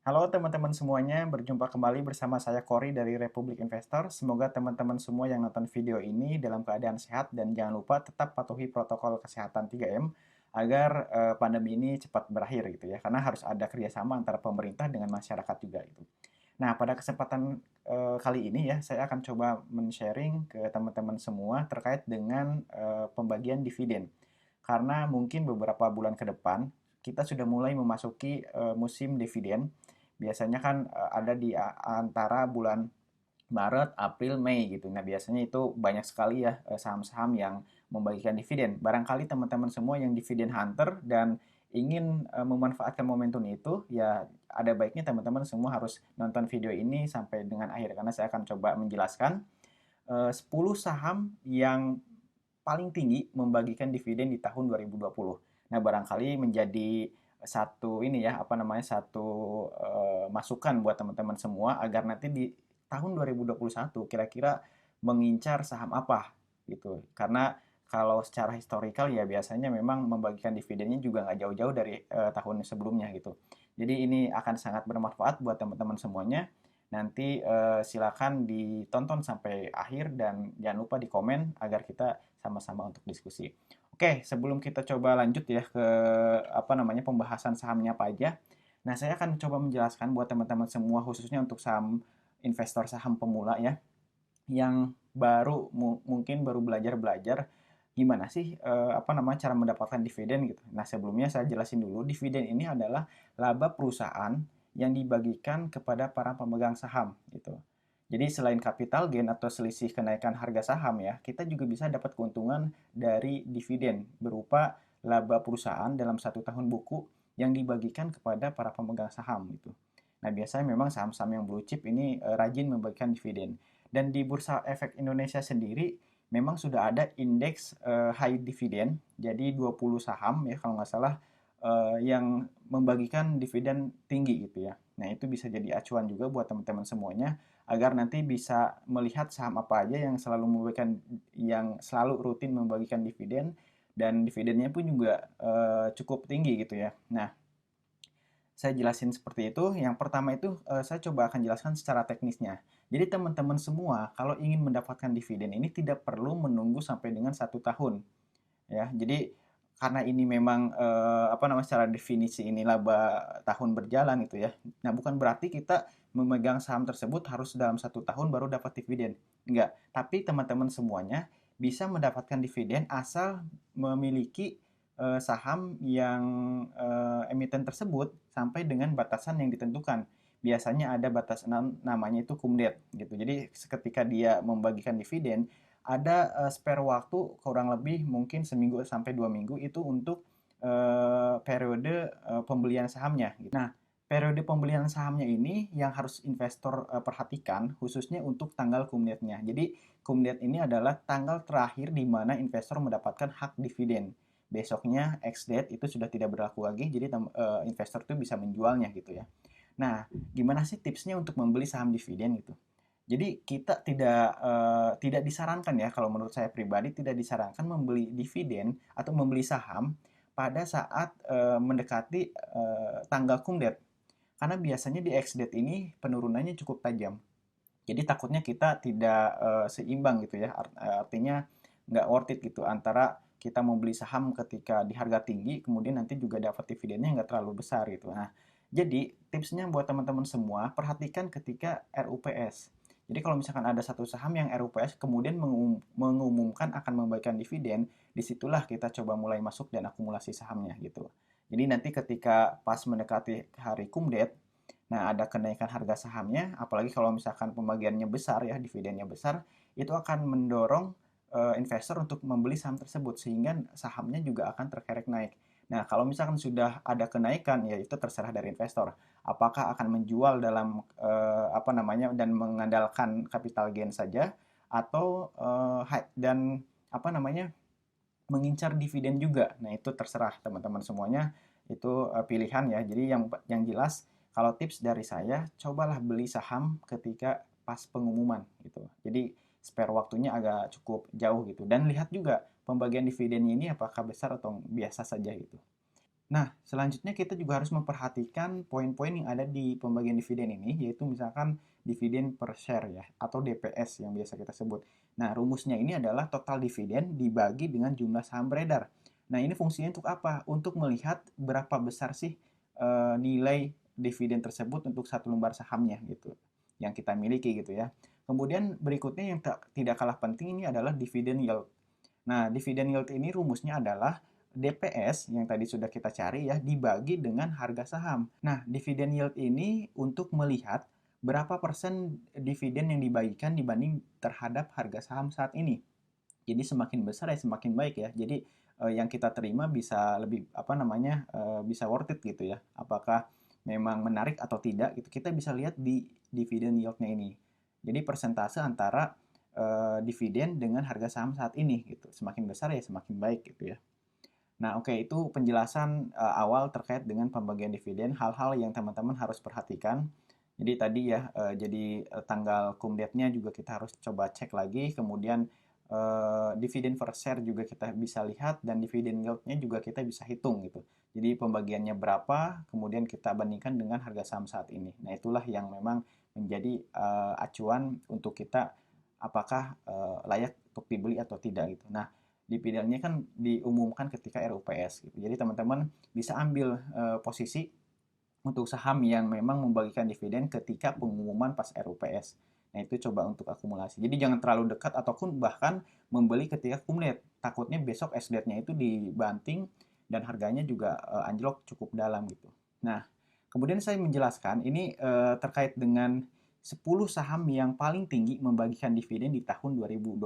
Halo teman-teman semuanya, berjumpa kembali bersama saya Cory dari Republik Investor. Semoga teman-teman semua yang nonton video ini dalam keadaan sehat dan jangan lupa tetap patuhi protokol kesehatan 3M agar pandemi ini cepat berakhir gitu ya. Karena harus ada kerjasama antara pemerintah dengan masyarakat juga itu. Nah, pada kesempatan kali ini ya, saya akan coba men-sharing ke teman-teman semua terkait dengan pembagian dividen. Karena mungkin beberapa bulan ke depan kita sudah mulai memasuki musim dividen. Biasanya kan ada di antara bulan Maret, April, Mei gitu. Nah, biasanya itu banyak sekali ya saham-saham yang membagikan dividen. Barangkali teman-teman semua yang dividen hunter dan ingin memanfaatkan momentum itu, ya ada baiknya teman-teman semua harus nonton video ini sampai dengan akhir karena saya akan coba menjelaskan 10 saham yang paling tinggi membagikan dividen di tahun 2020. Nah, barangkali menjadi satu ini ya, apa namanya, satu masukan buat teman-teman semua agar nanti di tahun 2021 kira-kira mengincar saham apa gitu. Karena kalau secara historikal ya biasanya memang membagikan dividennya juga nggak jauh-jauh dari tahun sebelumnya gitu. Jadi ini akan sangat bermanfaat buat teman-teman semuanya. Nanti silakan ditonton sampai akhir dan jangan lupa di komen agar kita sama-sama untuk diskusi. Oke, sebelum kita coba lanjut ya ke apa namanya pembahasan sahamnya apa aja. Nah, saya akan coba menjelaskan buat teman-teman semua khususnya untuk saham investor saham pemula ya yang mungkin baru belajar-belajar gimana sih apa namanya cara mendapatkan dividen gitu. Nah, sebelumnya saya jelasin dulu, dividen ini adalah laba perusahaan yang dibagikan kepada para pemegang saham gitu. Jadi selain capital gain atau selisih kenaikan harga saham ya, kita juga bisa dapat keuntungan dari dividen berupa laba perusahaan dalam satu tahun buku yang dibagikan kepada para pemegang saham gitu. Nah, biasanya memang saham-saham yang blue chip ini rajin membagikan dividen. Dan di Bursa Efek Indonesia sendiri memang sudah ada indeks high dividend. Jadi 20 saham ya kalau nggak salah yang membagikan dividen tinggi gitu ya. Nah, itu bisa jadi acuan juga buat teman-teman semuanya agar nanti bisa melihat saham apa aja yang selalu rutin membagikan dividen dan dividennya pun juga cukup tinggi gitu ya. Nah, saya jelasin seperti itu. Yang pertama itu saya coba akan jelaskan secara teknisnya. Jadi teman-teman semua kalau ingin mendapatkan dividen ini tidak perlu menunggu sampai dengan 1 tahun ya. Jadi karena ini memang apa namanya secara definisi ini laba tahun berjalan gitu ya. Nah, bukan berarti kita memegang saham tersebut harus dalam 1 tahun baru dapat dividen. Enggak. Tapi teman-teman semuanya bisa mendapatkan dividen asal memiliki saham yang emiten tersebut sampai dengan batasan yang ditentukan. Biasanya ada batasan namanya itu kumdet gitu. Jadi ketika dia membagikan dividen, ada spare waktu kurang lebih mungkin seminggu sampai 2 minggu itu untuk periode pembelian sahamnya. Gitu. Nah, periode pembelian sahamnya ini yang harus investor perhatikan khususnya untuk tanggal kumdetnya. Jadi kumdet ini adalah tanggal terakhir di mana investor mendapatkan hak dividen. Besoknya ex date itu sudah tidak berlaku lagi, jadi investor itu bisa menjualnya gitu ya. Nah, gimana sih tipsnya untuk membeli saham dividen gitu? Jadi kita tidak disarankan ya kalau menurut saya pribadi tidak disarankan membeli dividen atau membeli saham pada saat mendekati tanggal kumdet. Karena biasanya di ex date ini penurunannya cukup tajam. Jadi takutnya kita tidak seimbang gitu ya. Artinya nggak worth it gitu antara kita membeli saham ketika di harga tinggi, kemudian nanti juga dapat dividennya nggak terlalu besar gitu. Nah, jadi tipsnya buat teman-teman semua, perhatikan ketika RUPS. Jadi kalau misalkan ada satu saham yang RUPS kemudian mengumumkan akan membagikan dividen, disitulah kita coba mulai masuk dan akumulasi sahamnya gitu. Jadi nanti ketika pas mendekati hari kumdet, nah, ada kenaikan harga sahamnya, apalagi kalau misalkan pembagiannya besar ya, dividennya besar, itu akan mendorong investor untuk membeli saham tersebut sehingga sahamnya juga akan terkerek naik. Nah, kalau misalkan sudah ada kenaikan, ya itu terserah dari investor. Apakah akan menjual dalam apa namanya dan mengandalkan capital gain saja atau dan apa namanya mengincar dividen juga. Nah, itu terserah teman-teman semuanya. Itu pilihan ya. Jadi yang jelas kalau tips dari saya, cobalah beli saham ketika pas pengumuman gitu. Jadi spare waktunya agak cukup jauh gitu. Dan lihat juga pembagian dividennya ini apakah besar atau biasa saja gitu. Nah, selanjutnya kita juga harus memperhatikan poin-poin yang ada di pembagian dividen ini, yaitu misalkan dividen per share ya, atau DPS yang biasa kita sebut. Nah, rumusnya ini adalah total dividen dibagi dengan jumlah saham beredar. Nah, ini fungsinya untuk apa? Untuk melihat berapa besar sih nilai dividen tersebut untuk satu lembar sahamnya gitu, yang kita miliki gitu ya. Kemudian berikutnya yang tidak kalah penting ini adalah dividen yield. Nah, dividen yield ini rumusnya adalah DPS yang tadi sudah kita cari ya dibagi dengan harga saham. Nah, dividen yield ini untuk melihat berapa persen dividen yang dibagikan dibanding terhadap harga saham saat ini. Jadi semakin besar ya semakin baik ya. Jadi yang kita terima bisa lebih apa namanya bisa worth it gitu ya. Apakah memang menarik atau tidak gitu. Kita bisa lihat di dividen yieldnya ini. Jadi persentase antara dividen dengan harga saham saat ini gitu. Semakin besar ya semakin baik gitu ya. Nah, oke, itu penjelasan awal terkait dengan pembagian dividen, hal-hal yang teman-teman harus perhatikan. Jadi tadi ya, tanggal cum date-nya juga kita harus coba cek lagi, kemudian dividen per share juga kita bisa lihat, dan dividen yield-nya juga kita bisa hitung gitu. Jadi pembagiannya berapa, kemudian kita bandingkan dengan harga saham saat ini. Nah, itulah yang memang menjadi acuan untuk kita apakah layak untuk dibeli atau tidak gitu. Nah, dividennya kan diumumkan ketika RUPS gitu. Jadi teman-teman bisa ambil posisi untuk saham yang memang membagikan dividen ketika pengumuman pas RUPS. Nah, itu coba untuk akumulasi. Jadi jangan terlalu dekat ataupun bahkan membeli ketika cum date. Takutnya besok ex date-nya itu dibanting dan harganya juga anjlok cukup dalam gitu. Nah, kemudian saya menjelaskan ini terkait dengan 10 saham yang paling tinggi membagikan dividen di tahun 2020.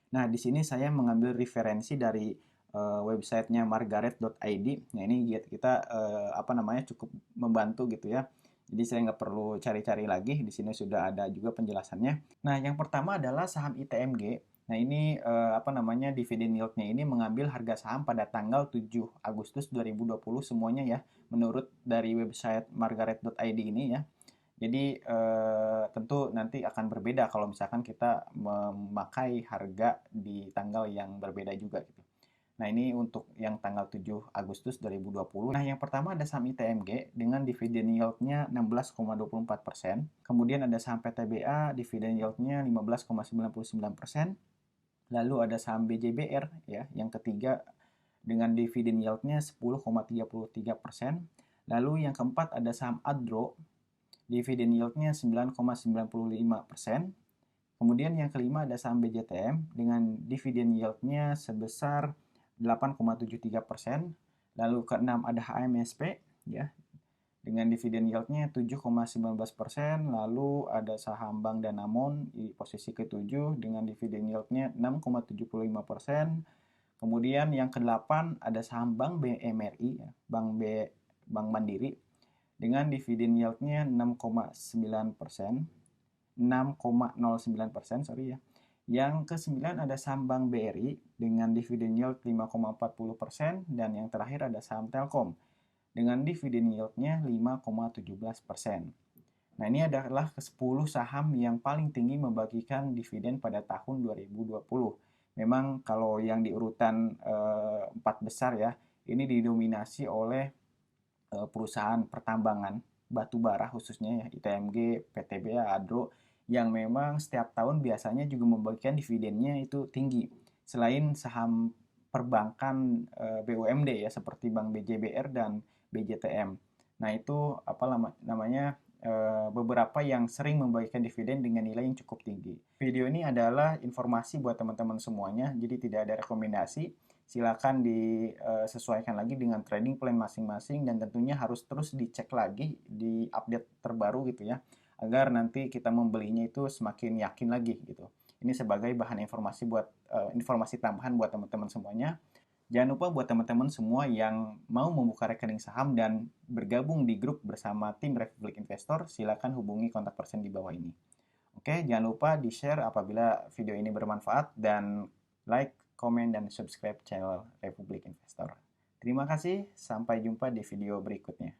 Nah, di sini saya mengambil referensi dari websitenya margaret.id. Nah, ini kita apa namanya cukup membantu gitu ya. Jadi saya nggak perlu cari-cari lagi. Di sini sudah ada juga penjelasannya. Nah, yang pertama adalah saham ITMG. Nah, ini apa namanya dividen yield-nya ini mengambil harga saham pada tanggal 7 Agustus 2020 semuanya ya, menurut dari website margaret.id ini ya. Jadi tentu nanti akan berbeda kalau misalkan kita memakai harga di tanggal yang berbeda juga gitu. Nah, ini untuk yang tanggal 7 Agustus 2020. Nah, yang pertama ada saham ITMG dengan dividen yield-nya 16,24%. Kemudian ada saham PTBA, dividen yield-nya 15,99%. Lalu ada saham BJBR ya, yang ketiga dengan dividen yield-nya 10,33%. Lalu yang keempat ada saham Adro, dividen yield-nya 9,95%. Kemudian yang kelima ada saham BJTM dengan dividen yield-nya sebesar 8,73%. Lalu keenam ada HMSP ya dengan dividen yield-nya 7,19%. Lalu ada saham Bank Danamon di posisi ketujuh dengan dividen yield-nya 6,75%. Kemudian yang kedelapan ada saham Bank BMRI, ya, Bank Mandiri dengan dividen yield-nya 6,9%, 6,09%, sorry ya. Yang ke-9 ada saham Bank BRI dengan dividen yield 5,40%, dan yang terakhir ada saham Telkom dengan dividen yield-nya 5,17%. Nah, ini adalah ke-10 saham yang paling tinggi membagikan dividen pada tahun 2020. Memang kalau yang di urutan 4 besar ya, ini didominasi oleh perusahaan pertambangan batu bara khususnya ya ITMG, PTBA, Adro yang memang setiap tahun biasanya juga membagikan dividennya itu tinggi. Selain saham perbankan BUMD ya seperti Bank BJBR dan BJTM. Nah, itu apa namanya beberapa yang sering membagikan dividen dengan nilai yang cukup tinggi. Video ini adalah informasi buat teman-teman semuanya, jadi tidak ada rekomendasi. Silakan disesuaikan lagi dengan trading plan masing-masing dan tentunya harus terus dicek lagi di update terbaru gitu ya agar nanti kita membelinya itu semakin yakin lagi gitu. Ini sebagai bahan informasi tambahan buat teman-teman semuanya. Jangan lupa buat teman-teman semua yang mau membuka rekening saham dan bergabung di grup bersama tim Republik Investor, silakan hubungi kontak person di bawah ini. Oke, jangan lupa di-share apabila video ini bermanfaat dan like, komen, dan subscribe channel Republik Investor. Terima kasih, sampai jumpa di video berikutnya.